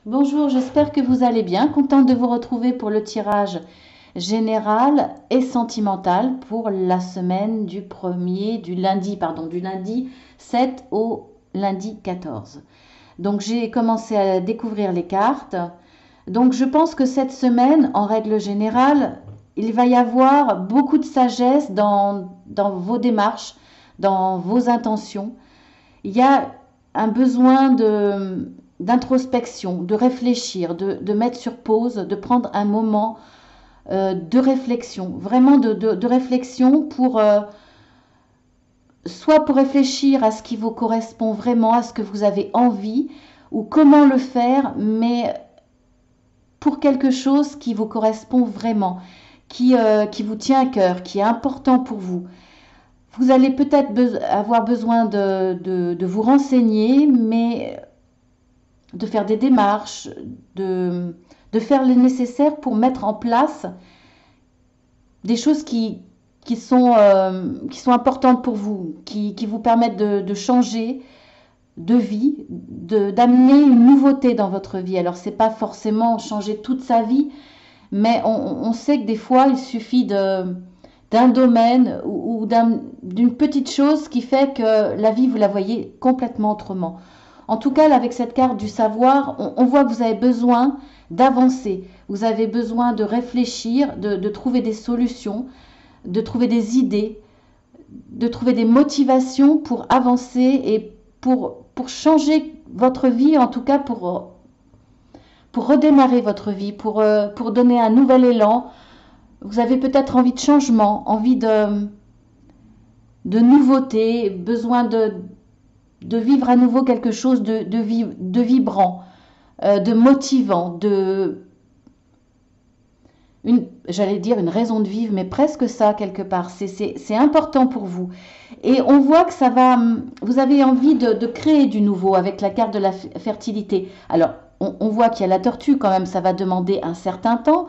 Bonjour, j'espère que vous allez bien. Contente de vous retrouver pour le tirage général et sentimental pour la semaine du lundi 7 au lundi 14. Donc j'ai commencé à découvrir les cartes. Donc je pense que cette semaine, en règle générale, il va y avoir beaucoup de sagesse dans vos démarches, dans vos intentions. Il y a un besoin d'introspection, de réfléchir, de mettre sur pause, de prendre un moment de réflexion, vraiment de réflexion soit pour réfléchir à ce qui vous correspond vraiment, à ce que vous avez envie, ou comment le faire, mais pour quelque chose qui vous correspond vraiment, qui vous tient à cœur, qui est important pour vous. Vous allez peut-être avoir besoin de vous renseigner, mais de faire des démarches, de faire le nécessaire pour mettre en place des choses qui sont importantes pour vous, qui vous permettent de changer de vie, d'amener une nouveauté dans votre vie. Alors, c'est pas forcément changer toute sa vie, mais on sait que des fois, il suffit d'un domaine ou d'une petite chose qui fait que la vie, vous la voyez complètement autrement. En tout cas, là, avec cette carte du savoir, on voit que vous avez besoin d'avancer, vous avez besoin de réfléchir, de trouver des solutions, de trouver des idées, de trouver des motivations pour avancer et pour changer votre vie, en tout cas pour redémarrer votre vie, pour donner un nouvel élan. Vous avez peut-être envie de changement, envie de nouveauté, besoin de vivre à nouveau quelque chose de vibrant, de motivant, j'allais dire une raison de vivre, mais presque ça quelque part. C'est important pour vous. Et on voit que vous avez envie de créer du nouveau avec la carte de la fertilité. Alors, on voit qu'il y a la tortue quand même, ça va demander un certain temps,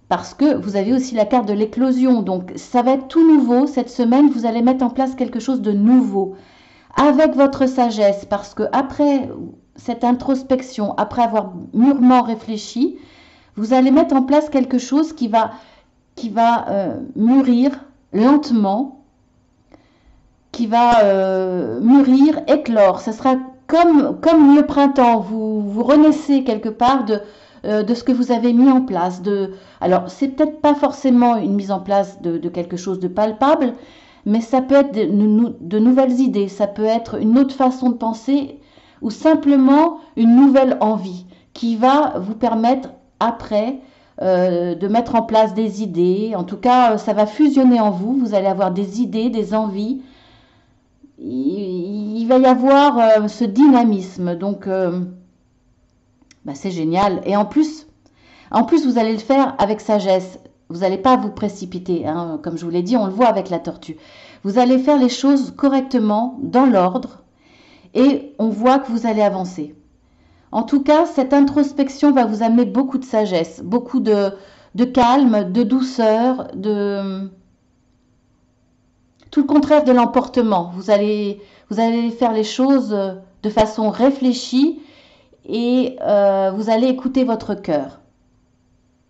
parce que vous avez aussi la carte de l'éclosion. Donc, ça va être tout nouveau. Cette semaine, vous allez mettre en place quelque chose de nouveau avec votre sagesse, parce que après cette introspection, après avoir mûrement réfléchi, vous allez mettre en place quelque chose qui va mûrir lentement, qui va mûrir, éclore. Ce sera comme le printemps. Vous renaissez quelque part de ce que vous avez mis en place. Alors, c'est peut-être pas forcément une mise en place de quelque chose de palpable, mais ça peut être de nouvelles idées, ça peut être une autre façon de penser ou simplement une nouvelle envie qui va vous permettre après de mettre en place des idées. En tout cas, ça va fusionner en vous, vous allez avoir des idées, des envies. Il va y avoir ce dynamisme, donc bah, c'est génial. Et en plus, vous allez le faire avec sagesse. Vous n'allez pas vous précipiter, hein. Comme je vous l'ai dit, on le voit avec la tortue. Vous allez faire les choses correctement, dans l'ordre, et on voit que vous allez avancer. En tout cas, cette introspection va vous amener beaucoup de sagesse, beaucoup de calme, de douceur, tout le contraire de l'emportement. Vous allez faire les choses de façon réfléchie et vous allez écouter votre cœur.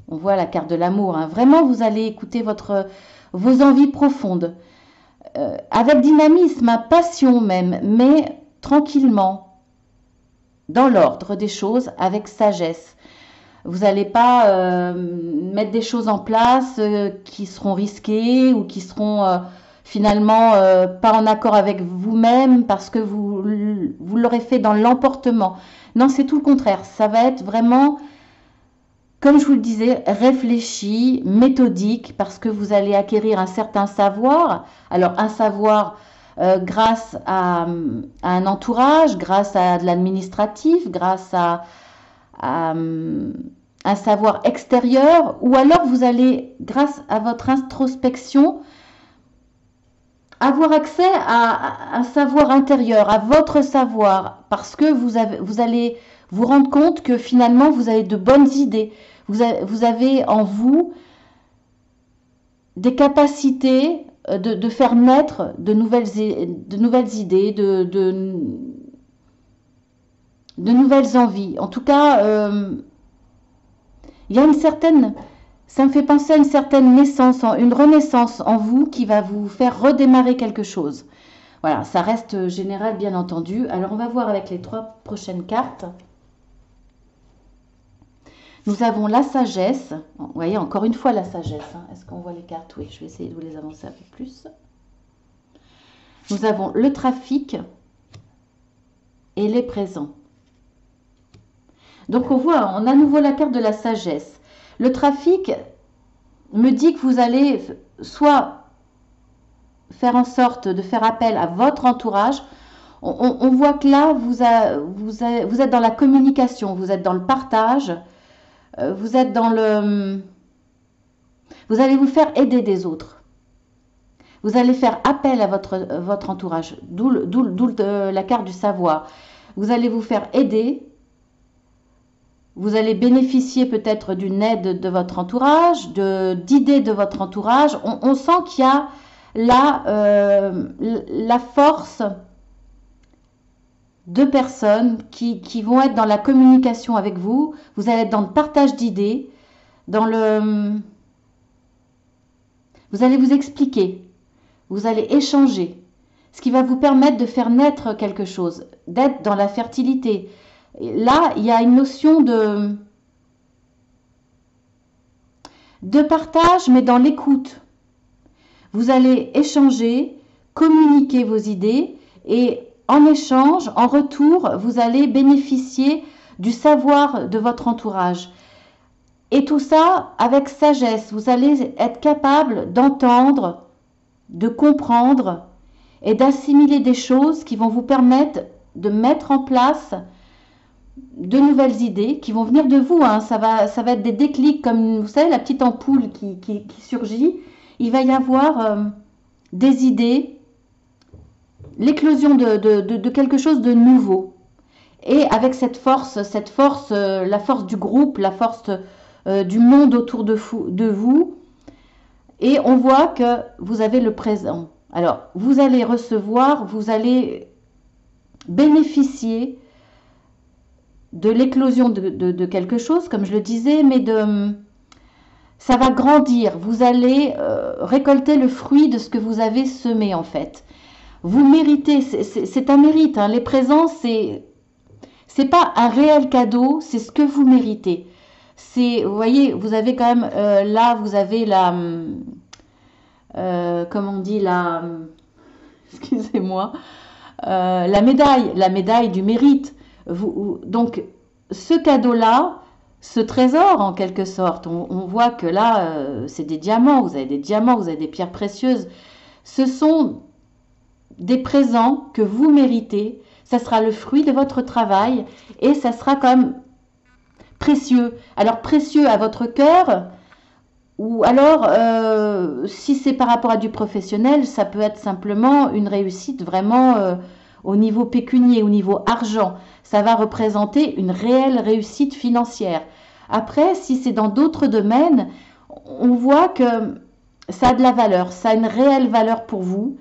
On voit la carte de l'amour, hein. Vraiment, vous allez écouter vos envies profondes, avec dynamisme, hein, passion même, mais tranquillement, dans l'ordre des choses, avec sagesse. Vous n'allez pas mettre des choses en place qui seront risquées ou qui seront finalement pas en accord avec vous-même parce que vous l'aurez fait dans l'emportement. Non, c'est tout le contraire. Ça va être vraiment, comme je vous le disais, réfléchi, méthodique, parce que vous allez acquérir un certain savoir. Alors, un savoir grâce à un entourage, grâce à de l'administratif, grâce à un savoir extérieur, ou alors vous allez, grâce à votre introspection, avoir accès à un savoir intérieur, à votre savoir, parce que vous allez vous rendre compte que finalement vous avez de bonnes idées, vous avez en vous des capacités de faire naître de nouvelles idées, de nouvelles envies. En tout cas, il y a une certaine, ça me fait penser à une certaine naissance, une renaissance en vous qui va vous faire redémarrer quelque chose. Voilà, ça reste général bien entendu. Alors on va voir avec les 3 prochaines cartes. Nous avons la sagesse. Vous voyez, encore une fois la sagesse. Hein. Est-ce qu'on voit les cartes? Oui, je vais essayer de vous les avancer un peu plus. Nous avons le trafic et les présents. Donc on voit, on a à nouveau la carte de la sagesse. Le trafic me dit que vous allez soit faire en sorte de faire appel à votre entourage. On voit que là, vous êtes dans la communication, vous êtes dans le partage, vous êtes dans le... Vous allez vous faire aider des autres. Vous allez faire appel à votre entourage, d'où la carte du savoir. Vous allez vous faire aider. Vous allez bénéficier peut-être d'une aide de votre entourage, d'idées de votre entourage. On sent qu'il y a là la force de personnes qui vont être dans la communication avec vous. Vous allez être dans le partage d'idées, vous allez vous expliquer, vous allez échanger, ce qui va vous permettre de faire naître quelque chose, d'être dans la fertilité. Là, il y a une notion de partage, mais dans l'écoute. Vous allez échanger, communiquer vos idées et en échange, en retour, vous allez bénéficier du savoir de votre entourage. Et tout ça avec sagesse. Vous allez être capable d'entendre, de comprendre et d'assimiler des choses qui vont vous permettre de mettre en place de nouvelles idées qui vont venir de vous. Hein. Ça va être des déclics, comme vous savez, la petite ampoule qui surgit. Il va y avoir des idées, l'éclosion de quelque chose de nouveau. Et avec cette force, la force du groupe, la force du monde autour de vous. Et on voit que vous avez le présent. Alors, vous allez recevoir, vous allez bénéficier de l'éclosion de quelque chose, comme je le disais, mais ça va grandir. Vous allez récolter le fruit de ce que vous avez semé, en fait. Vous méritez, c'est un mérite. Hein. Les présents, c'est pas un réel cadeau, c'est ce que vous méritez. Vous voyez, vous avez quand même, là, vous avez la, comment on dit, excusez-moi, la médaille du mérite. Donc, ce cadeau-là, ce trésor en quelque sorte, on voit que là, c'est des diamants, vous avez des diamants, vous avez des pierres précieuses. Ce sont des présents que vous méritez. Ça sera le fruit de votre travail et ça sera quand même précieux. Alors, précieux à votre cœur, ou alors, si c'est par rapport à du professionnel, ça peut être simplement une réussite vraiment au niveau pécunier, au niveau argent. Ça va représenter une réelle réussite financière. Après, si c'est dans d'autres domaines, on voit que ça a de la valeur, ça a une réelle valeur pour vous.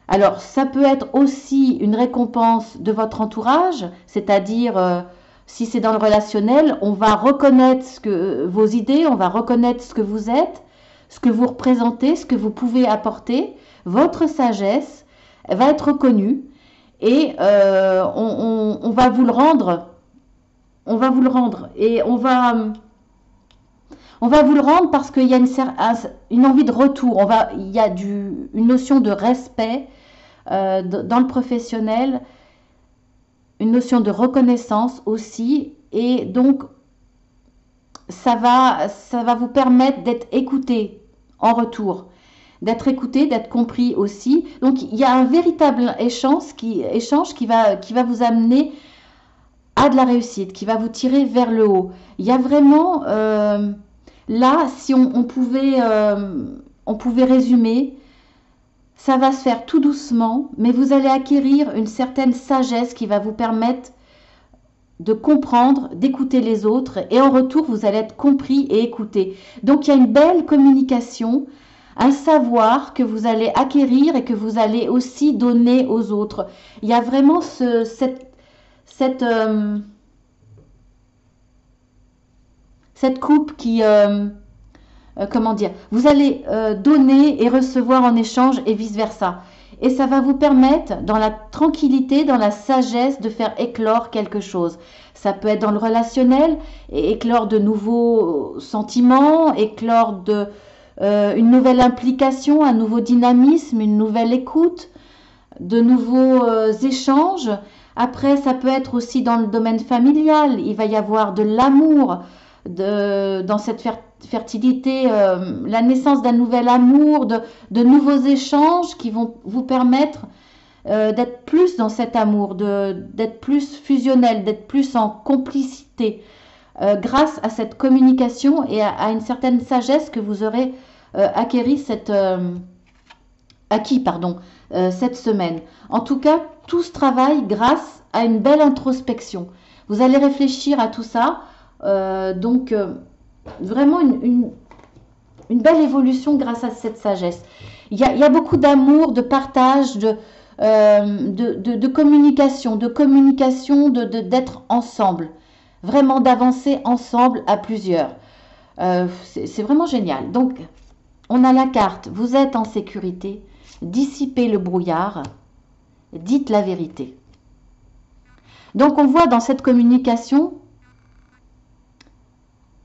Alors, ça peut être aussi une récompense de votre entourage, c'est-à-dire, si c'est dans le relationnel, on va reconnaître vos idées, on va reconnaître ce que vous êtes, ce que vous représentez, ce que vous pouvez apporter. Votre sagesse va être reconnue et on va vous le rendre. On va vous le rendre et on va vous le rendre parce qu'il y a une envie de retour. Il y a une notion de respect dans le professionnel, une notion de reconnaissance aussi, et donc ça va vous permettre d'être écouté en retour, d'être écouté, d'être compris aussi. Donc il y a un véritable échange qui va vous amener à de la réussite, qui va vous tirer vers le haut. Il y a vraiment là, si on pouvait résumer, ça va se faire tout doucement, mais vous allez acquérir une certaine sagesse qui va vous permettre de comprendre, d'écouter les autres, et en retour, vous allez être compris et écouté. Donc, il y a une belle communication, un savoir que vous allez acquérir et que vous allez aussi donner aux autres. Il y a vraiment cette, cette coupe qui, comment dire, vous allez donner et recevoir en échange et vice-versa. Et ça va vous permettre, dans la tranquillité, dans la sagesse, de faire éclore quelque chose. Ça peut être dans le relationnel, et éclore de nouveaux sentiments, éclore de, une nouvelle implication, un nouveau dynamisme, une nouvelle écoute, de nouveaux échanges. Après, ça peut être aussi dans le domaine familial. Il va y avoir de l'amour dans cette fertilité, la naissance d'un nouvel amour, de nouveaux échanges qui vont vous permettre d'être plus dans cet amour, d'être plus fusionnel, d'être plus en complicité, grâce à cette communication et à une certaine sagesse que vous aurez acquis cette semaine. En tout cas, tout se travaille grâce à une belle introspection. Vous allez réfléchir à tout ça, vraiment une belle évolution grâce à cette sagesse. Il y a beaucoup d'amour, de partage, de communication, d'être ensemble, vraiment d'avancer ensemble à plusieurs. C'est vraiment génial. Donc, on a la carte, vous êtes en sécurité, dissipez le brouillard, dites la vérité. Donc, on voit dans cette communication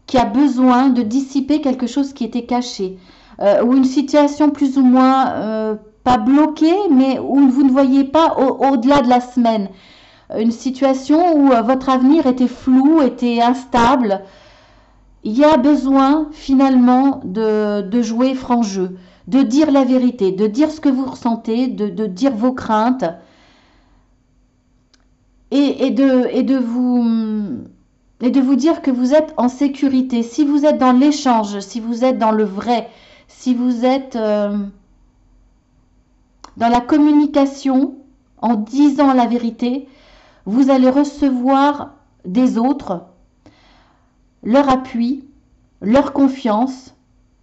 qui a besoin de dissiper quelque chose qui était caché, ou une situation plus ou moins pas bloquée, mais où vous ne voyez pas au-delà de la semaine. Une situation où votre avenir était flou, était instable. Il y a besoin finalement de jouer franc jeu, de dire la vérité, de dire ce que vous ressentez, de dire vos craintes et de vous dire que vous êtes en sécurité. Si vous êtes dans l'échange, si vous êtes dans le vrai, si vous êtes dans la communication, en disant la vérité, vous allez recevoir des autres leur appui, leur confiance,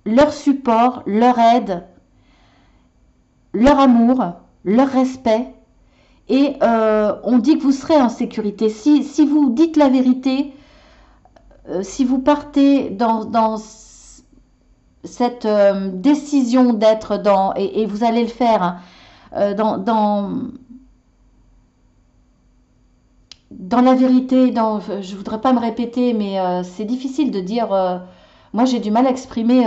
leur support, leur aide, leur amour, leur respect. Et on dit que vous serez en sécurité. Si vous dites la vérité, si vous partez dans cette décision d'être dans, et vous allez le faire, hein, dans la vérité, je voudrais pas me répéter, mais c'est difficile de dire. Moi, j'ai du mal à exprimer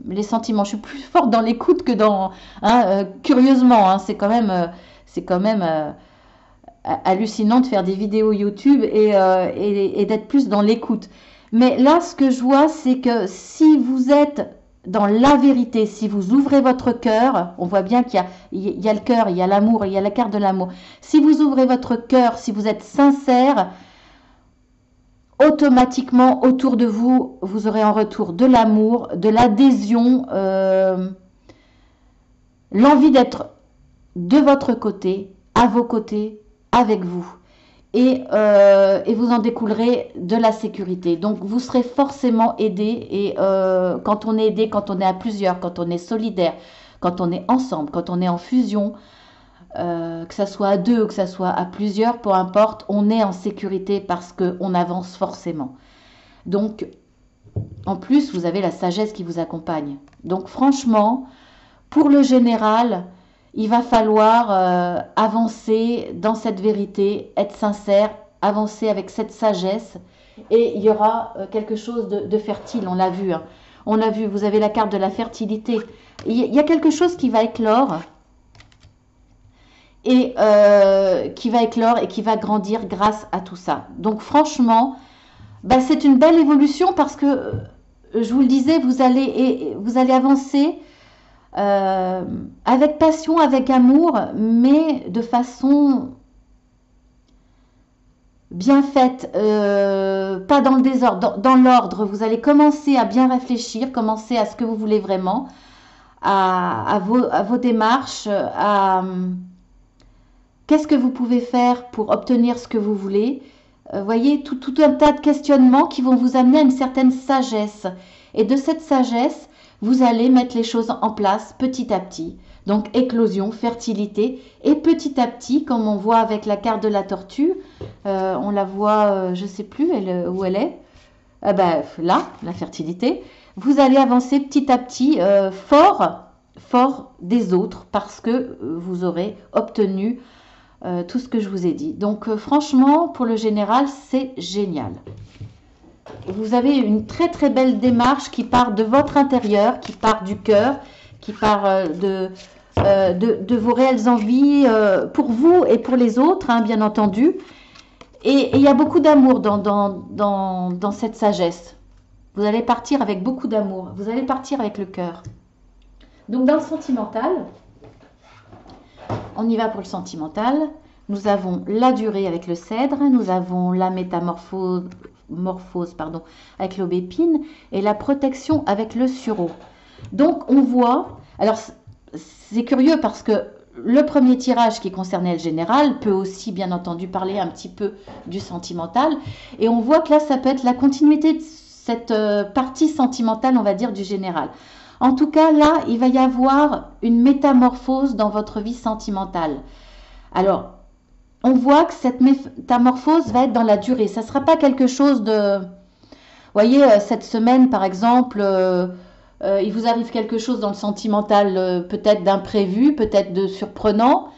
les sentiments. Je suis plus forte dans l'écoute que dans, hein, curieusement. Hein, c'est quand même hallucinant de faire des vidéos YouTube et d'être plus dans l'écoute. Mais là, ce que je vois, c'est que si vous êtes dans la vérité, si vous ouvrez votre cœur, on voit bien qu'il y a le cœur, il y a l'amour, il y a la carte de l'amour. Si vous ouvrez votre cœur, si vous êtes sincère, automatiquement autour de vous, vous aurez en retour de l'amour, de l'adhésion, l'envie d'être de votre côté, à vos côtés, avec vous. Et vous en découlerez de la sécurité. Donc, vous serez forcément aidé. Et quand on est aidé, quand on est à plusieurs, quand on est solidaire, quand on est ensemble, quand on est en fusion, que ça soit à deux ou que ça soit à plusieurs, peu importe, on est en sécurité parce qu'on avance forcément. Donc, en plus, vous avez la sagesse qui vous accompagne. Donc, franchement, pour le général, il va falloir avancer dans cette vérité, être sincère, avancer avec cette sagesse et il y aura quelque chose de fertile, on l'a vu. Hein. On a vu, vous avez la carte de la fertilité. Il y a quelque chose qui va éclore et qui va grandir grâce à tout ça. Donc franchement, bah, c'est une belle évolution parce que, je vous le disais, vous allez avancer avec passion, avec amour, mais de façon bien faite, pas dans le désordre, dans l'ordre. Vous allez commencer à bien réfléchir, commencer à ce que vous voulez vraiment, à vos démarches, qu'est-ce que vous pouvez faire pour obtenir ce que vous voulez. Voyez, tout un tas de questionnements qui vont vous amener à une certaine sagesse. Et de cette sagesse, vous allez mettre les choses en place petit à petit, Donc éclosion, fertilité, et petit à petit, comme on voit avec la carte de la tortue, on la voit, je ne sais plus où elle est, là, la fertilité, vous allez avancer petit à petit fort des autres parce que vous aurez obtenu tout ce que je vous ai dit. Donc franchement, pour le général, c'est génial. Vous avez une très très belle démarche qui part de votre intérieur, qui part du cœur, qui part de vos réelles envies pour vous et pour les autres, hein, bien entendu. Et il y a beaucoup d'amour dans cette sagesse. Vous allez partir avec beaucoup d'amour. Vous allez partir avec le cœur. Donc dans le sentimental, on y va pour le sentimental. Nous avons la durée avec le cèdre, nous avons la métamorphose avec l'aubépine et la protection avec le sureau. Donc on voit, alors c'est curieux parce que le premier tirage qui concernait le général peut aussi bien entendu parler un petit peu du sentimental et on voit que là ça peut être la continuité de cette partie sentimentale, on va dire, du général. En tout cas là il va y avoir une métamorphose dans votre vie sentimentale. Alors on voit que cette métamorphose va être dans la durée. Ça ne sera pas quelque chose de... Vous voyez, cette semaine, par exemple, il vous arrive quelque chose dans le sentimental, peut-être d'imprévu, peut-être de surprenant.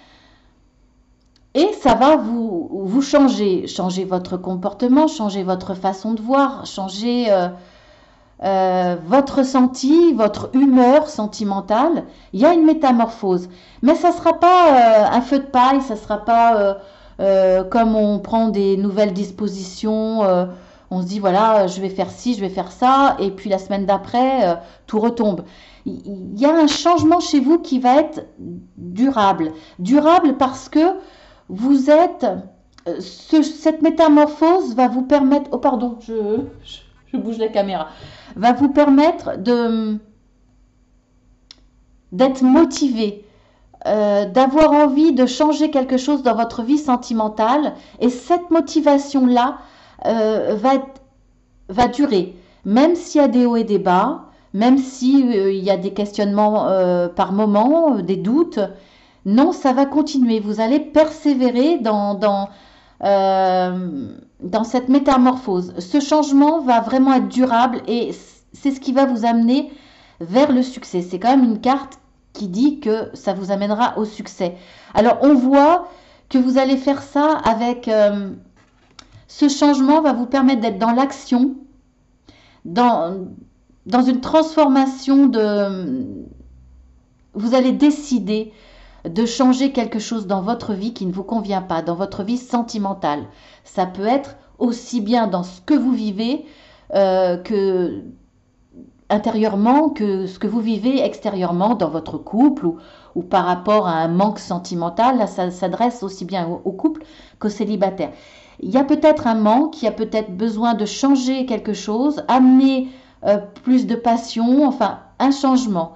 Et ça va vous changer. Changer votre comportement, changer votre façon de voir, changer votre ressenti, votre humeur sentimentale. Il y a une métamorphose. Mais ça ne sera pas un feu de paille, ça ne sera pas... comme on prend des nouvelles dispositions, on se dit voilà, je vais faire ci, je vais faire ça, et puis la semaine d'après, tout retombe. Il y a un changement chez vous qui va être durable. Durable parce que vous êtes... cette métamorphose va vous permettre... Oh pardon, je bouge la caméra. Va vous permettre d'être motivé. D'avoir envie de changer quelque chose dans votre vie sentimentale et cette motivation-là va durer, même s'il y a des hauts et des bas, même s'il y a des questionnements par moment, des doutes, non, ça va continuer, vous allez persévérer dans cette métamorphose. Ce changement va vraiment être durable et c'est ce qui va vous amener vers le succès. C'est quand même une carte qui dit que ça vous amènera au succès. Alors, on voit que vous allez faire ça avec... ce changement va vous permettre d'être dans l'action, dans une transformation de... Vous allez décider de changer quelque chose dans votre vie qui ne vous convient pas, dans votre vie sentimentale. Ça peut être aussi bien dans ce que vous vivez que... intérieurement que ce que vous vivez extérieurement dans votre couple ou par rapport à un manque sentimental. Là, ça s'adresse aussi bien au couple qu'aux célibataires. Il y a peut-être un manque, il y a peut-être besoin de changer quelque chose, amener plus de passion, enfin un changement.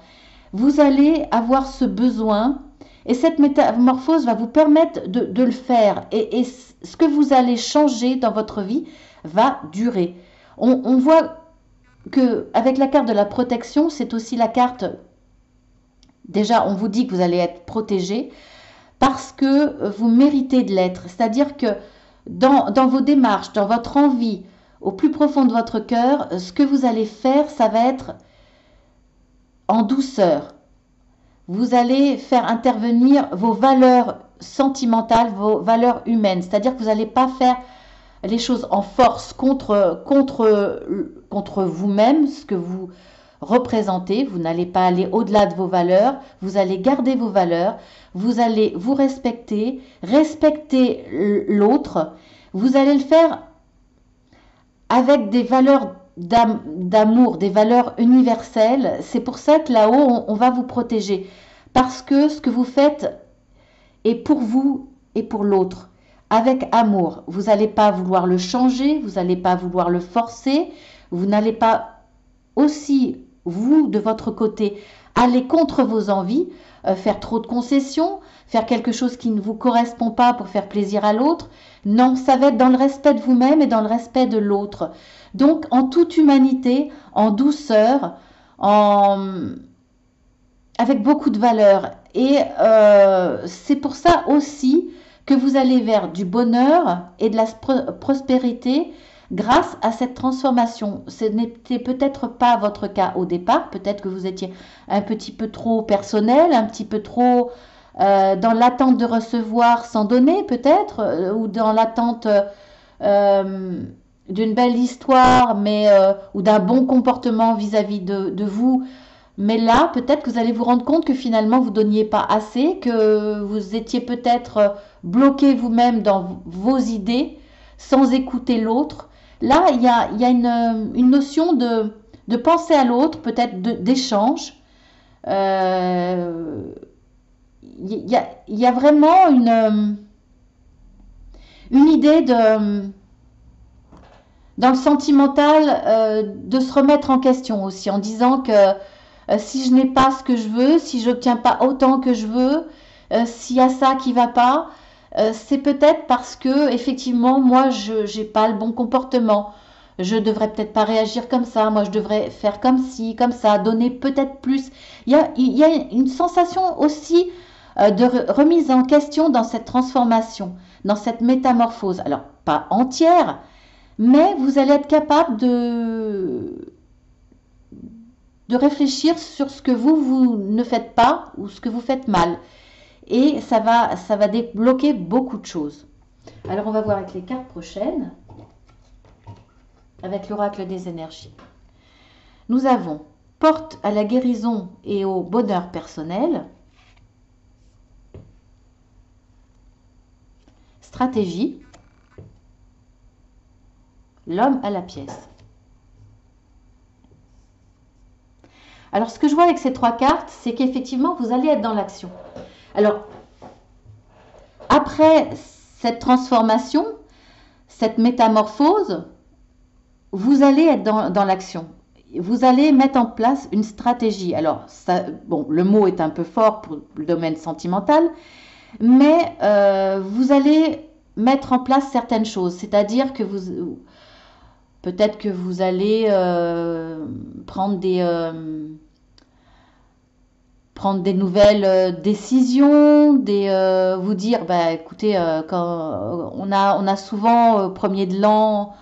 Vous allez avoir ce besoin et cette métamorphose va vous permettre de le faire et ce que vous allez changer dans votre vie va durer. On voit que avec la carte de la protection, c'est aussi la carte, déjà on vous dit que vous allez être protégé parce que vous méritez de l'être, c'est-à-dire que dans vos démarches, dans votre envie, au plus profond de votre cœur, ce que vous allez faire, ça va être en douceur. Vous allez faire intervenir vos valeurs sentimentales, vos valeurs humaines, c'est-à-dire que vous n'allez pas faire les choses en force contre vous-même, ce que vous représentez. Vous n'allez pas aller au-delà de vos valeurs, vous allez garder vos valeurs, vous allez vous respecter l'autre. Vous allez le faire avec des valeurs d'amour, des valeurs universelles. C'est pour ça que là-haut, on va vous protéger. Parce que ce que vous faites est pour vous et pour l'autre. Avec amour. Vous n'allez pas vouloir le changer, vous n'allez pas vouloir le forcer, vous n'allez pas aussi, vous, de votre côté, aller contre vos envies, faire trop de concessions, faire quelque chose qui ne vous correspond pas pour faire plaisir à l'autre. Non, ça va être dans le respect de vous-même et dans le respect de l'autre. Donc, en toute humanité, en douceur, avec beaucoup de valeur. Et c'est pour ça aussi que vous allez vers du bonheur et de la prospérité grâce à cette transformation. Ce n'était peut-être pas votre cas au départ, peut-être que vous étiez un petit peu trop personnel, un petit peu trop dans l'attente de recevoir sans donner peut-être, ou dans l'attente d'une belle histoire, mais ou d'un bon comportement vis-à-vis de vous. Mais là, peut-être que vous allez vous rendre compte que finalement, vous ne donniez pas assez, que vous étiez peut-être bloqué vous-même dans vos idées sans écouter l'autre. Là, il y a une notion de penser à l'autre, peut-être d'échange. Euh, il y a vraiment une idée dans le sentimental de se remettre en question aussi, en disant que si je n'ai pas ce que je veux, si je n'obtiens pas autant que je veux, s'il y a ça qui va pas, c'est peut-être parce que effectivement moi je n'ai pas le bon comportement. Je devrais peut-être pas réagir comme ça, moi je devrais faire comme ci, comme ça, donner peut-être plus. Il y a une sensation aussi de remise en question dans cette transformation, dans cette métamorphose. Alors, pas entière, mais vous allez être capable de réfléchir sur ce que vous ne faites pas ou ce que vous faites mal. Et ça va débloquer beaucoup de choses. Alors, on va voir avec les cartes prochaines, avec l'oracle des énergies. Nous avons porte à la guérison et au bonheur personnel, stratégie, l'homme à la pièce. Alors, ce que je vois avec ces trois cartes, c'est qu'effectivement, vous allez être dans l'action. Alors, après cette transformation, cette métamorphose, vous allez être dans l'action. Vous allez mettre en place une stratégie. Alors, ça, bon, le mot est un peu fort pour le domaine sentimental, mais vous allez mettre en place certaines choses. C'est-à-dire que peut-être que vous allez prendre des nouvelles décisions, vous dire, bah, écoutez, quand on a souvent au premier de l'an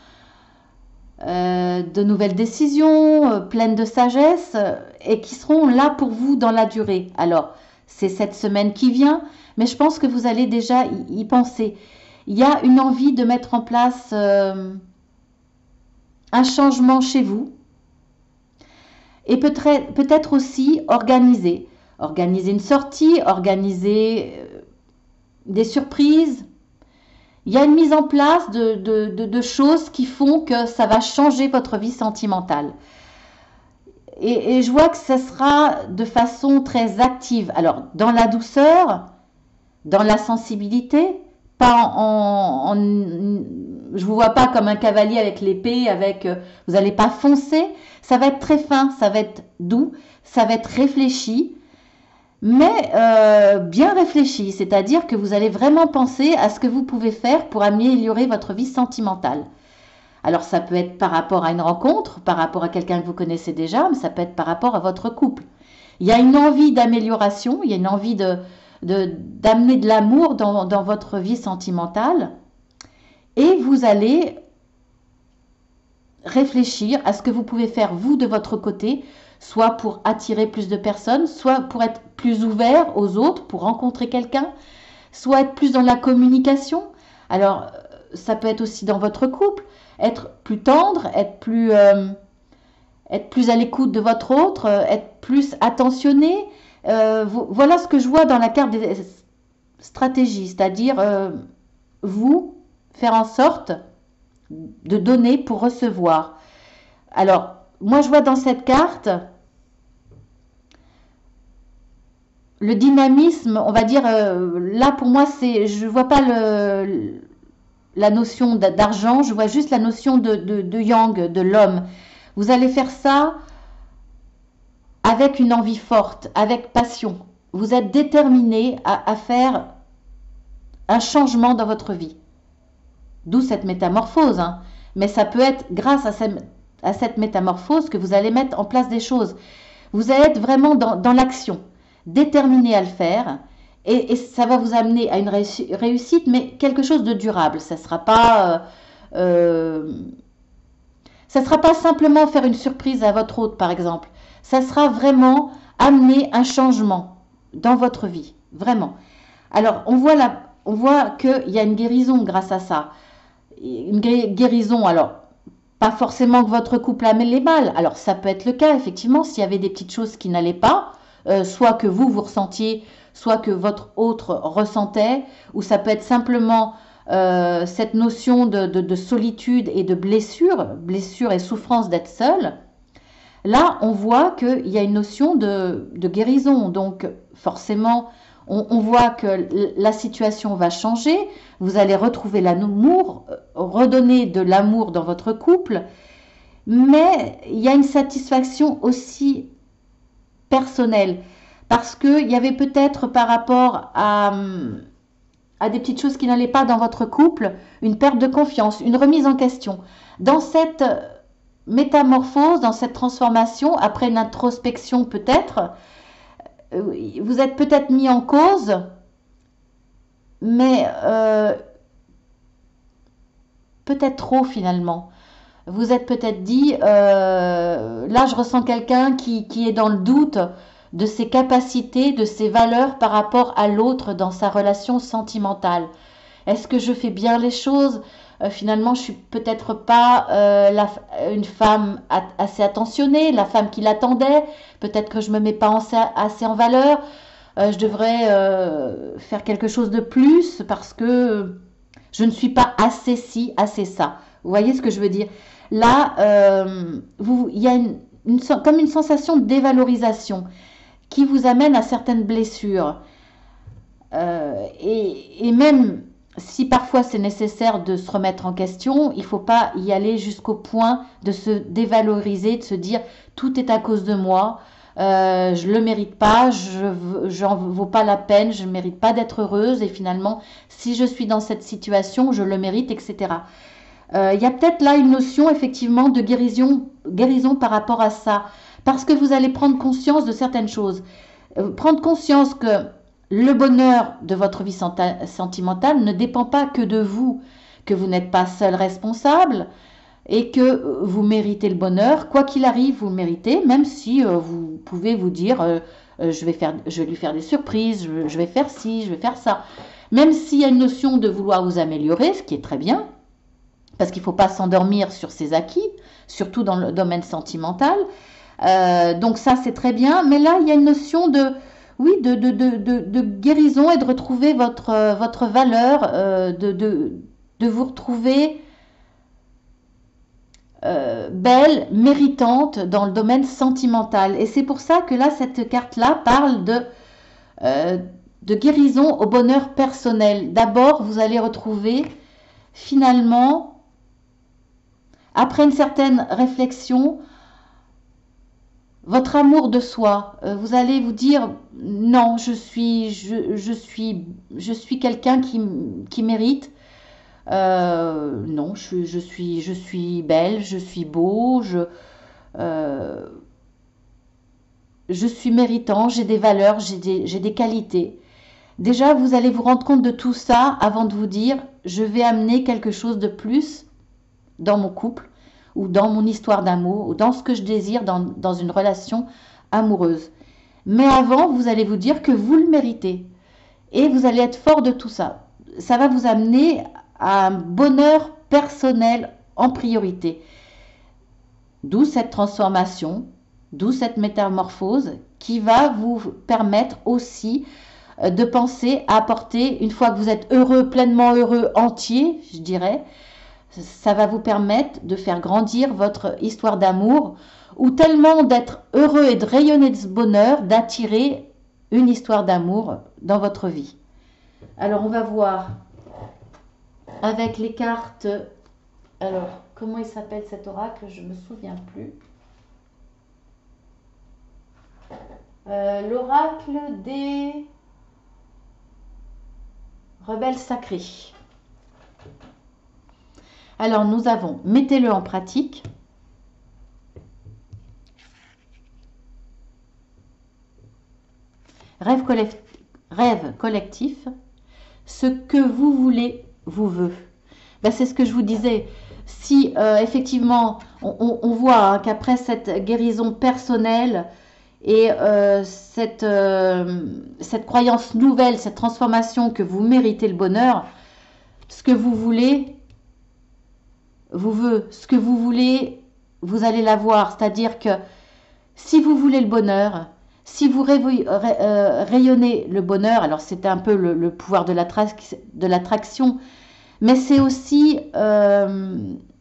de nouvelles décisions pleines de sagesse et qui seront là pour vous dans la durée. Alors, c'est cette semaine qui vient, mais je pense que vous allez déjà y penser. Il y a une envie de mettre en place un changement chez vous et peut-être aussi organiser une sortie, organiser des surprises. Il y a une mise en place de choses qui font que ça va changer votre vie sentimentale. Et je vois que ça sera de façon très active. Alors, dans la douceur, dans la sensibilité, pas je vous vois pas comme un cavalier avec l'épée, vous n'allez pas foncer. Ça va être très fin, ça va être doux, ça va être réfléchi, mais bien réfléchi. C'est-à-dire que vous allez vraiment penser à ce que vous pouvez faire pour améliorer votre vie sentimentale. Alors ça peut être par rapport à une rencontre, par rapport à quelqu'un que vous connaissez déjà, mais ça peut être par rapport à votre couple. Il y a une envie d'amélioration, il y a une envie d'amener de l'amour dans votre vie sentimentale, et vous allez réfléchir à ce que vous pouvez faire vous de votre côté, soit pour attirer plus de personnes, soit pour être plus ouvert aux autres, pour rencontrer quelqu'un, soit être plus dans la communication. Alors ça peut être aussi dans votre couple, être plus tendre, être plus à l'écoute de votre autre, être plus attentionné. Voilà ce que je vois dans la carte des stratégies, c'est-à-dire vous faire en sorte de donner pour recevoir. Alors, moi je vois dans cette carte le dynamisme, on va dire, là pour moi, je ne vois pas la notion d'argent, je vois juste la notion de yang, de l'homme. Vous allez faire ça avec une envie forte, avec passion. Vous êtes déterminé à faire un changement dans votre vie. D'où cette métamorphose. Hein. Mais ça peut être grâce à cette métamorphose que vous allez mettre en place des choses. Vous allez être vraiment dans l'action. déterminé à le faire et ça va vous amener à une réussite, mais quelque chose de durable. Ça sera pas simplement faire une surprise à votre hôte, par exemple. Ça sera vraiment amener un changement dans votre vie, vraiment. Alors, on voit qu'il y a une guérison grâce à ça. Une guérison, alors, pas forcément que votre couple amène les mal. Alors, ça peut être le cas, effectivement, s'il y avait des petites choses qui n'allaient pas, soit que vous ressentiez, soit que votre autre ressentait, ou ça peut être simplement cette notion de solitude et de blessure et souffrance d'être seul. Là, on voit qu'il y a une notion de guérison. Donc, forcément, on voit que la situation va changer. Vous allez retrouver l'amour, redonner de l'amour dans votre couple. Mais il y a une satisfaction aussi personnelle. Parce qu'il y avait peut-être par rapport à des petites choses qui n'allaient pas dans votre couple, une perte de confiance, une remise en question. Dans cette métamorphose, dans cette transformation, après une introspection peut-être, vous êtes peut-être mis en cause, mais peut-être trop finalement. Vous êtes peut-être dit, là je ressens quelqu'un qui est dans le doute de ses capacités, de ses valeurs par rapport à l'autre dans sa relation sentimentale. Est-ce que je fais bien les choses? Finalement, je suis peut-être pas une femme assez attentionnée, la femme qui l'attendait. Peut-être que je me mets pas assez en valeur. Je devrais faire quelque chose de plus parce que je ne suis pas assez ci, assez ça. Vous voyez ce que je veux dire? Là, il y a comme une sensation de dévalorisation qui vous amène à certaines blessures. Et même si parfois c'est nécessaire de se remettre en question, il ne faut pas y aller jusqu'au point de se dévaloriser, de se dire tout est à cause de moi, je ne le mérite pas, je n'en vaux pas la peine, je ne mérite pas d'être heureuse et finalement si je suis dans cette situation, je le mérite, etc. Il y a peut-être là une notion effectivement de guérison par rapport à ça, parce que vous allez prendre conscience de certaines choses. Prendre conscience que le bonheur de votre vie sentimentale ne dépend pas que de vous, que vous n'êtes pas seul responsable et que vous méritez le bonheur. Quoi qu'il arrive, vous le méritez, même si vous pouvez vous dire je vais lui faire des surprises, je vais faire ci, je vais faire ça. Même s'il y a une notion de vouloir vous améliorer, ce qui est très bien, parce qu'il ne faut pas s'endormir sur ses acquis, surtout dans le domaine sentimental. Donc ça, c'est très bien. Mais là, il y a une notion de guérison et de retrouver votre valeur, de vous retrouver belle, méritante dans le domaine sentimental. Et c'est pour ça que là, cette carte-là parle de guérison au bonheur personnel. D'abord, vous allez retrouver finalement, après une certaine réflexion, votre amour de soi. Vous allez vous dire non, je suis quelqu'un qui mérite. Non, je suis belle, je suis beau, je suis méritant, j'ai des valeurs, j'ai des qualités. Déjà, vous allez vous rendre compte de tout ça avant de vous dire je vais amener quelque chose de plus dans mon couple ou dans mon histoire d'amour ou dans ce que je désire dans une relation amoureuse. Mais avant, vous allez vous dire que vous le méritez et vous allez être fort de tout ça. Ça va vous amener à un bonheur personnel en priorité. D'où cette transformation, d'où cette métamorphose qui va vous permettre aussi de penser à apporter, une fois que vous êtes heureux, pleinement heureux, entier, je dirais, ça va vous permettre de faire grandir votre histoire d'amour ou tellement d'être heureux et de rayonner de ce bonheur, d'attirer une histoire d'amour dans votre vie. Alors on va voir avec les cartes. Alors, comment il s'appelle cet oracle? Je ne me souviens plus. L'oracle des rebelles sacrés. Alors, nous avons, mettez-le en pratique. Rêve, rêve collectif, ce que vous voulez vous veut. Ben, c'est ce que je vous disais. Si effectivement on voit hein, qu'après cette guérison personnelle et cette croyance nouvelle, cette transformation que vous méritez le bonheur, ce que vous voulez vous veut, ce que vous voulez, vous allez l'avoir. C'est-à-dire que si vous voulez le bonheur, si vous rayonnez le bonheur, alors c'est un peu le pouvoir de l'attraction, mais c'est aussi,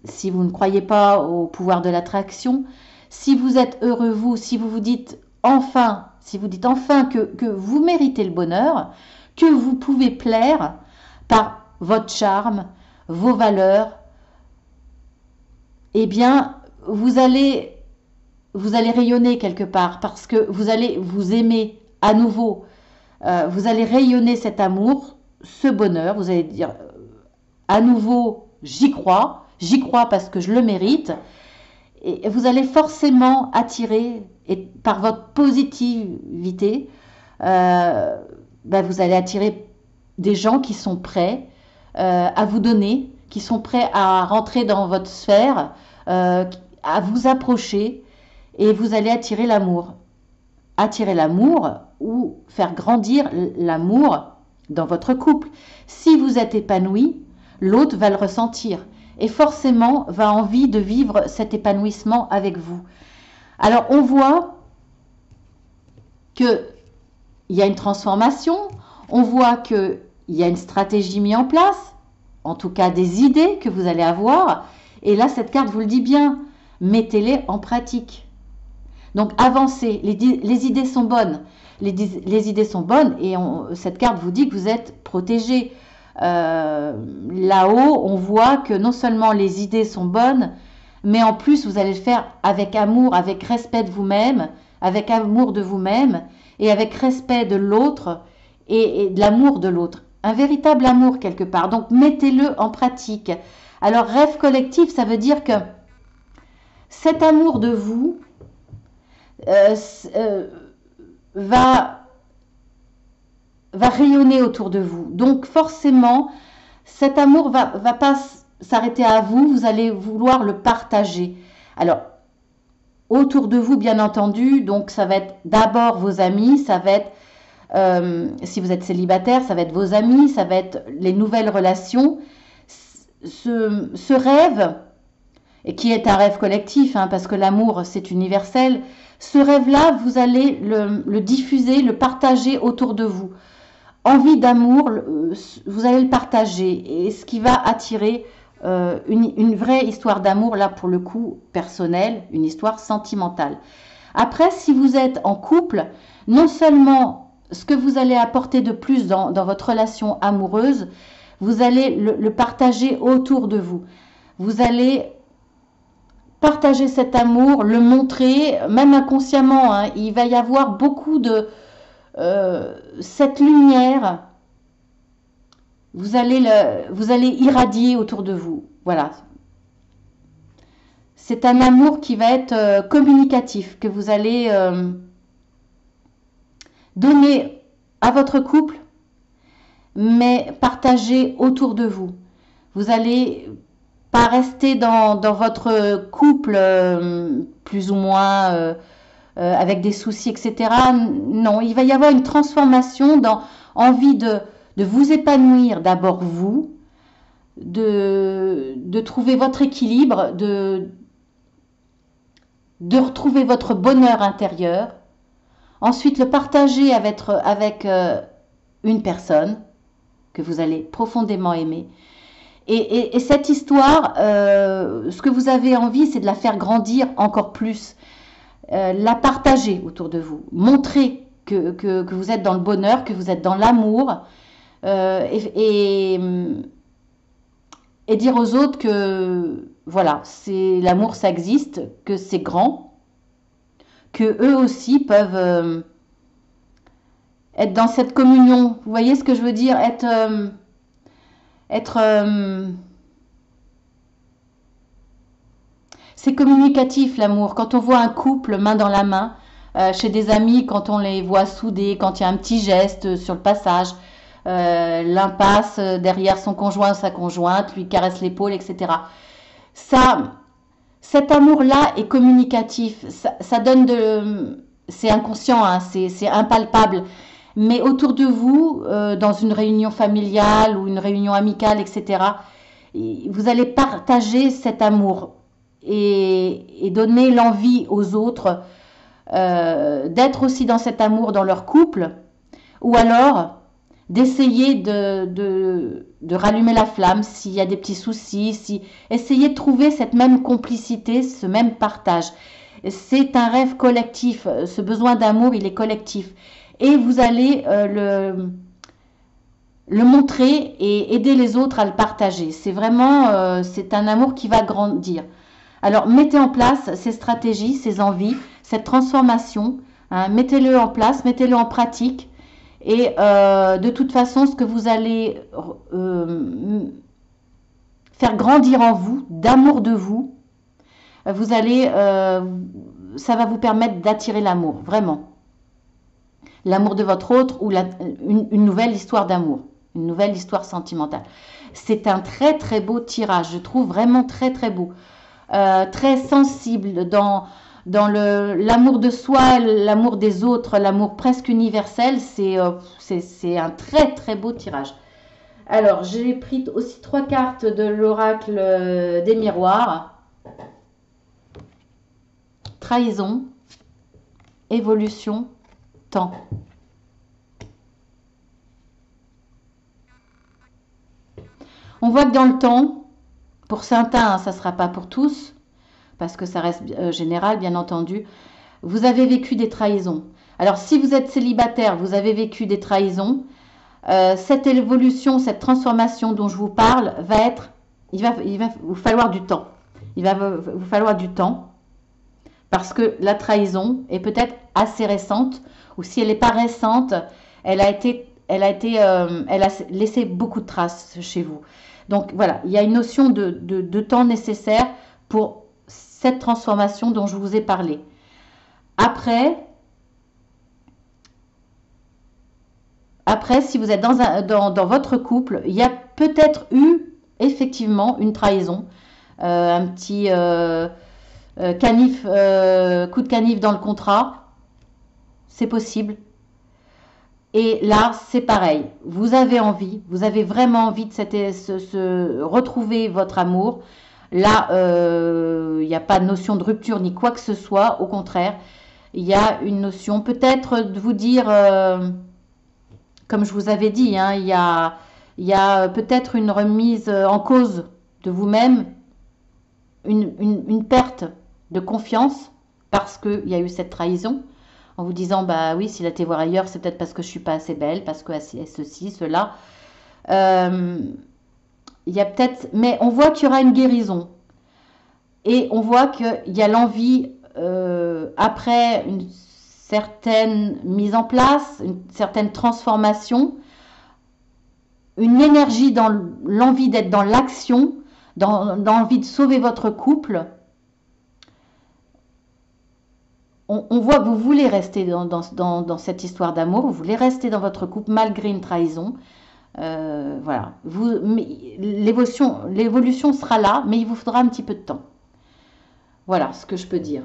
si vous ne croyez pas au pouvoir de l'attraction, si vous êtes heureux vous, si vous vous dites enfin, que vous méritez le bonheur, que vous pouvez plaire par votre charme, vos valeurs, eh bien, vous allez rayonner quelque part parce que vous allez vous aimer à nouveau. Vous allez rayonner cet amour, ce bonheur. Vous allez dire à nouveau, j'y crois parce que je le mérite. Et vous allez forcément attirer, et par votre positivité, vous allez attirer des gens qui sont prêts à vous donner, qui sont prêts à rentrer dans votre sphère, à vous approcher, et vous allez attirer l'amour. Attirer l'amour ou faire grandir l'amour dans votre couple. Si vous êtes épanoui, l'autre va le ressentir et forcément va envie de vivre cet épanouissement avec vous. Alors on voit qu'il y a une transformation, on voit qu'il y a une stratégie mise en place, en tout cas des idées que vous allez avoir, et là cette carte vous le dit bien, mettez-les en pratique. Donc avancez, les idées sont bonnes, les idées sont bonnes et cette carte vous dit que vous êtes protégé. Là-haut, on voit que non seulement les idées sont bonnes, mais en plus vous allez le faire avec amour, avec respect de vous-même, avec amour de vous-même et avec respect de l'autre et de l'amour de l'autre. Un véritable amour quelque part. Donc mettez-le en pratique. Alors rêve collectif, ça veut dire que cet amour de vous va rayonner autour de vous. Donc forcément, cet amour va pas s'arrêter à vous, vous allez vouloir le partager. Alors, autour de vous, bien entendu, donc ça va être d'abord vos amis, ça va être, si vous êtes célibataire, ça va être vos amis, ça va être les nouvelles relations. Ce rêve, et qui est un rêve collectif, hein, parce que l'amour, c'est universel, ce rêve-là, vous allez le diffuser, le partager autour de vous. Envie d'amour, vous allez le partager, et ce qui va attirer une vraie histoire d'amour, là pour le coup personnelle, une histoire sentimentale. Après, si vous êtes en couple, non seulement ce que vous allez apporter de plus dans votre relation amoureuse, vous allez le partager autour de vous. Vous allez partager cet amour, le montrer, même inconsciemment, hein, il va y avoir beaucoup de cette lumière, vous allez irradier autour de vous. Voilà. C'est un amour qui va être communicatif, que vous allez donner à votre couple, mais partager autour de vous. Vous allez pas rester dans votre couple plus ou moins avec des soucis, etc. Non, il va y avoir une transformation dans envie de vous épanouir d'abord vous, de trouver votre équilibre, de retrouver votre bonheur intérieur, ensuite le partager avec une personne que vous allez profondément aimer. Et cette histoire, ce que vous avez envie, c'est de la faire grandir encore plus. La partager autour de vous, montrer que vous êtes dans le bonheur, que vous êtes dans l'amour, et dire aux autres que voilà, c'est l'amour, ça existe, que c'est grand, que eux aussi peuvent être dans cette communion. Vous voyez ce que je veux dire, c'est communicatif l'amour. Quand on voit un couple main dans la main, chez des amis, quand on les voit soudés, quand il y a un petit geste sur le passage, l'un passe derrière son conjoint ou sa conjointe, lui caresse l'épaule, etc. Ça, cet amour-là est communicatif, ça donne de... C'est inconscient, hein, c'est impalpable. Mais autour de vous, dans une réunion familiale ou une réunion amicale, etc., vous allez partager cet amour et donner l'envie aux autres d'être aussi dans cet amour dans leur couple, ou alors d'essayer de rallumer la flamme s'il y a des petits soucis, essayer de trouver cette même complicité, ce même partage. C'est un rêve collectif, ce besoin d'amour, il est collectif. Et vous allez le montrer et aider les autres à le partager. C'est vraiment, c'est un amour qui va grandir. Alors, mettez en place ces stratégies, ces envies, cette transformation. Hein, mettez-le en place, mettez-le en pratique. Et de toute façon, ce que vous allez faire grandir en vous, d'amour de vous, vous allez, ça va vous permettre d'attirer l'amour, vraiment. L'amour de votre autre ou une nouvelle histoire d'amour, une nouvelle histoire sentimentale. C'est un très très beau tirage, je trouve vraiment très très beau. Très sensible dans l'amour de soi, l'amour des autres, l'amour presque universel. C'est un très très beau tirage. Alors, j'ai pris aussi 3 cartes de l'oracle des miroirs. Trahison, évolution, temps. On voit que dans le temps, pour certains, hein, ça ne sera pas pour tous, parce que ça reste général, bien entendu, vous avez vécu des trahisons. Alors, si vous êtes célibataire, vous avez vécu des trahisons, cette évolution, cette transformation dont je vous parle, il va vous falloir du temps. Il va vous falloir du temps, parce que la trahison est peut-être assez récente, ou si elle n'est pas récente, elle a laissé beaucoup de traces chez vous. Donc voilà, il y a une notion de temps nécessaire pour cette transformation dont je vous ai parlé. Après, si vous êtes dans votre couple, il y a peut-être eu effectivement une trahison, un petit canif, coup de canif dans le contrat, c'est possible. Et là, c'est pareil. Vous avez vraiment envie de retrouver votre amour. Là, il n'y a pas de notion de rupture ni quoi que ce soit. Au contraire, il y a une notion peut-être de vous dire, comme je vous avais dit, hein, il y a peut-être une remise en cause de vous-même, une perte de confiance parce qu'il y a eu cette trahison. En vous disant, bah oui, s'il a été voir ailleurs, c'est peut-être parce que je suis pas assez belle, parce que ceci, cela. Il y a peut-être, mais on voit qu'il y aura une guérison. Et on voit qu'il y a l'envie, après une certaine mise en place, une certaine transformation, une énergie dans l'envie d'être dans l'action, dans l'envie de sauver votre couple. On voit que vous voulez rester dans cette histoire d'amour, vous voulez rester dans votre couple malgré une trahison. Voilà. L'évolution sera là, mais il vous faudra un petit peu de temps. Voilà ce que je peux dire.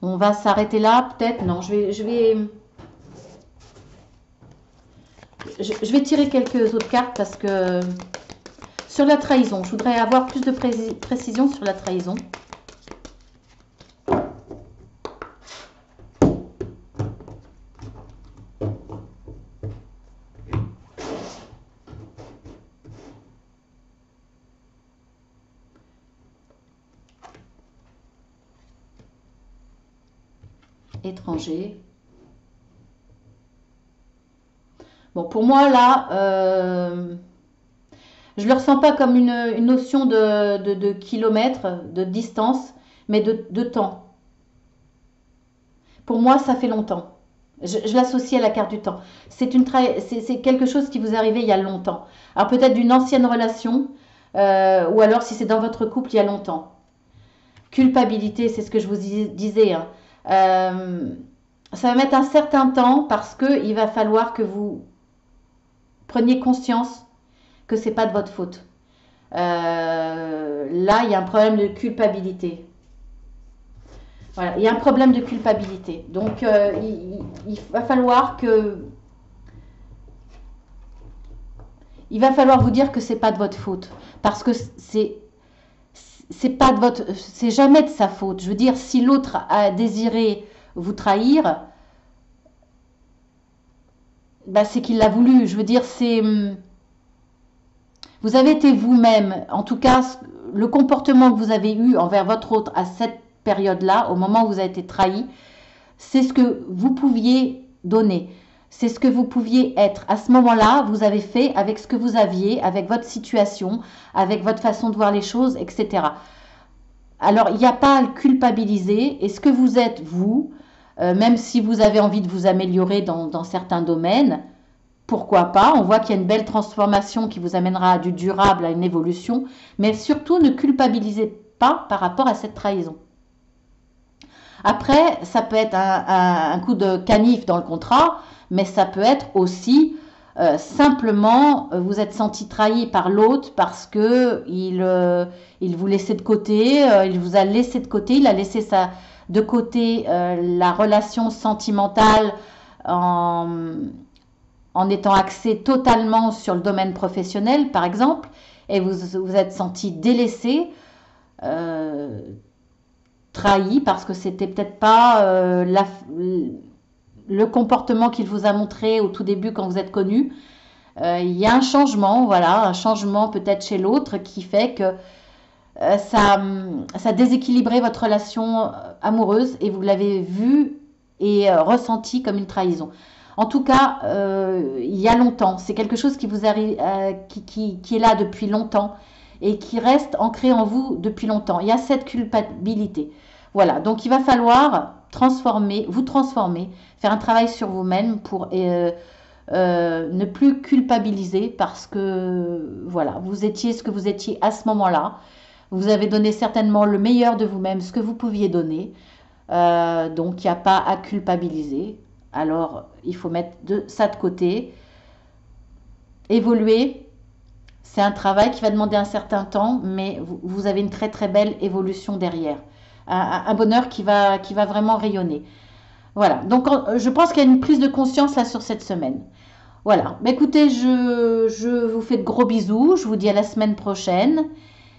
On va s'arrêter là, peut-être. Non, je vais tirer quelques autres cartes parce que sur la trahison, je voudrais avoir plus de précision sur la trahison. Étranger. Bon, pour moi, là, je ne le ressens pas comme une notion de kilomètres, de distance, mais de temps. Pour moi, ça fait longtemps. Je l'associe à la carte du temps. C'est quelque chose qui vous est arrivé il y a longtemps. Alors peut-être d'une ancienne relation, ou alors si c'est dans votre couple il y a longtemps. Culpabilité, c'est ce que je vous disais, hein. Ça va mettre un certain temps parce qu'il va falloir que vous preniez conscience que c'est pas de votre faute. Là, il y a un problème de culpabilité. Voilà, il y a un problème de culpabilité. Donc, il va falloir que... Il va falloir vous dire que c'est pas de votre faute. Parce que c'est pas de votre... C'est jamais de sa faute. Je veux dire, si l'autre a désiré vous trahir, bah, c'est qu'il l'a voulu. Je veux dire, c'est... Vous avez été vous-même. En tout cas, le comportement que vous avez eu envers votre autre à cette période-là, au moment où vous avez été trahi, c'est ce que vous pouviez donner. C'est ce que vous pouviez être. À ce moment-là, vous avez fait avec ce que vous aviez, avec votre situation, avec votre façon de voir les choses, etc. Alors, il n'y a pas à le culpabiliser. Et ce que vous êtes, vous, même si vous avez envie de vous améliorer dans certains domaines, pourquoi pas? On voit qu'il y a une belle transformation qui vous amènera à du durable, à une évolution. Mais surtout, ne culpabilisez pas par rapport à cette trahison. Après, ça peut être un coup de canif dans le contrat, mais ça peut être aussi simplement vous êtes senti trahi par l'autre parce que il vous laissait de côté, il vous a laissé de côté, il a laissé de côté la relation sentimentale en étant axé totalement sur le domaine professionnel, par exemple, et vous êtes senti délaissé, trahi parce que c'était peut-être pas le comportement qu'il vous a montré au tout début quand vous êtes connu. Il y a un changement, voilà, un changement peut-être chez l'autre qui fait que ça déséquilibrait votre relation amoureuse et vous l'avez vu et ressenti comme une trahison. En tout cas, il y a longtemps, c'est quelque chose qui vous arrive, qui est là depuis longtemps et qui reste ancré en vous depuis longtemps. Il y a cette culpabilité. Voilà, donc il va falloir vous transformer, faire un travail sur vous-même pour ne plus culpabiliser parce que voilà, vous étiez ce que vous étiez à ce moment-là. Vous avez donné certainement le meilleur de vous-même, ce que vous pouviez donner. Donc il n'y a pas à culpabiliser. Alors il faut mettre ça de côté. Évoluer, c'est un travail qui va demander un certain temps, mais vous avez une très très belle évolution derrière. Un bonheur qui va vraiment rayonner. Voilà, donc je pense qu'il y a une prise de conscience là sur cette semaine. Voilà, mais écoutez, je vous fais de gros bisous, je vous dis à la semaine prochaine.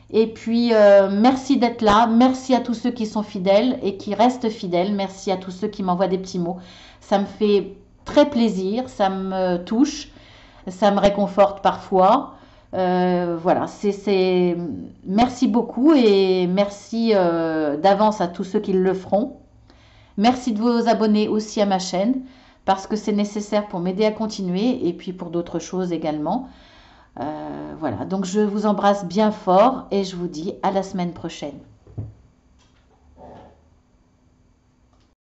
Et puis, merci d'être là, merci à tous ceux qui sont fidèles et qui restent fidèles, merci à tous ceux qui m'envoient des petits mots. Ça me fait très plaisir, ça me touche, ça me réconforte parfois. Voilà, merci beaucoup et merci d'avance à tous ceux qui le feront. Merci de vous abonner aussi à ma chaîne parce que c'est nécessaire pour m'aider à continuer et puis pour d'autres choses également. Voilà, donc je vous embrasse bien fort et je vous dis à la semaine prochaine.